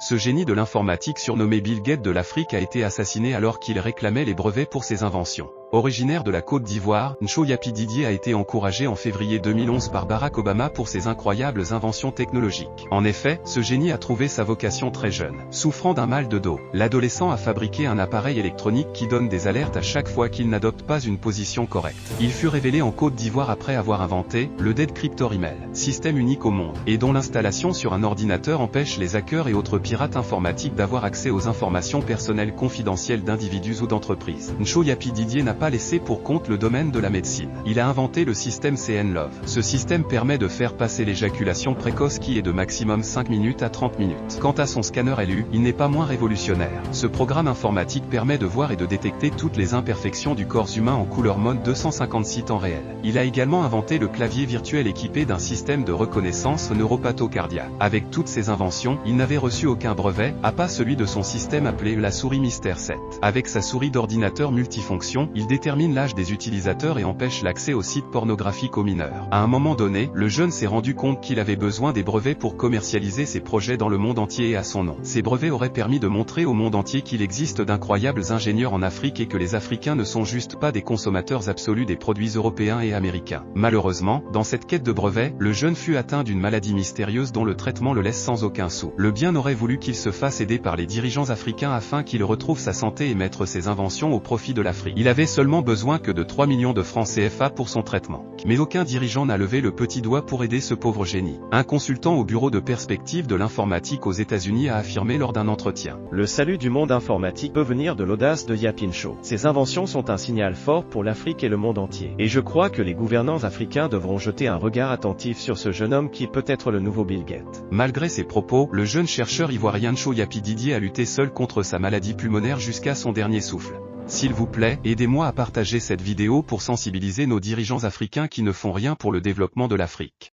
ce génie de l'informatique surnommé Bill Gates de l'Afrique a été assassiné alors qu'il réclamait les brevets pour ses inventions. Originaire de la Côte d'Ivoire, Nchoyapi Didier a été encouragé en février 2011 par Barack Obama pour ses incroyables inventions technologiques. En effet, ce génie a trouvé sa vocation très jeune. Souffrant d'un mal de dos, l'adolescent a fabriqué un appareil électronique qui donne des alertes à chaque fois qu'il n'adopte pas une position correcte. Il fut révélé en Côte d'Ivoire après avoir inventé le Dead Cryptor Email, système unique au monde, et dont l'installation sur un ordinateur empêche les hackers et autres pirates informatiques d'avoir accès aux informations personnelles confidentielles d'individus ou d'entreprises. Nchoyapi Didier n'a pas laissé pour compte le domaine de la médecine. Il a inventé le système CN-Love. Ce système permet de faire passer l'éjaculation précoce qui est de maximum 5 minutes à 30 minutes. Quant à son scanner LU, il n'est pas moins révolutionnaire. Ce programme informatique permet de voir et de détecter toutes les imperfections du corps humain en couleur mode 256 temps réel. Il a également inventé le clavier virtuel équipé d'un système de reconnaissance neuropathocardiaque. Avec toutes ces inventions, il n'avait reçu aucun brevet, à part celui de son système appelé la souris Mystère 7. Avec sa souris d'ordinateur multifonction, il détermine l'âge des utilisateurs et empêche l'accès aux sites pornographiques aux mineurs. À un moment donné, le jeune s'est rendu compte qu'il avait besoin des brevets pour commercialiser ses projets dans le monde entier et à son nom. Ces brevets auraient permis de montrer au monde entier qu'il existe d'incroyables ingénieurs en Afrique et que les Africains ne sont juste pas des consommateurs absolus des produits européens et américains. Malheureusement, dans cette quête de brevets, le jeune fut atteint d'une maladie mystérieuse dont le traitement le laisse sans aucun sou. Le bien aurait voulu qu'il se fasse aider par les dirigeants africains afin qu'il retrouve sa santé et mettre ses inventions au profit de l'Afrique. Il avait seulement besoin que de 3 millions de francs CFA pour son traitement. Mais aucun dirigeant n'a levé le petit doigt pour aider ce pauvre génie. Un consultant au bureau de perspective de l'informatique aux États-Unis a affirmé lors d'un entretien: le salut du monde informatique peut venir de l'audace de Yapin Show. Ces inventions sont un signal fort pour l'Afrique et le monde entier. Et je crois que les gouvernants africains devront jeter un regard attentif sur ce jeune homme qui peut être le nouveau Bill Gates. Malgré ses propos, le jeune chercheur ivoirien Nchoyapi Didier a lutté seul contre sa maladie pulmonaire jusqu'à son dernier souffle. S'il vous plaît, aidez-moi à partager cette vidéo pour sensibiliser nos dirigeants africains qui ne font rien pour le développement de l'Afrique.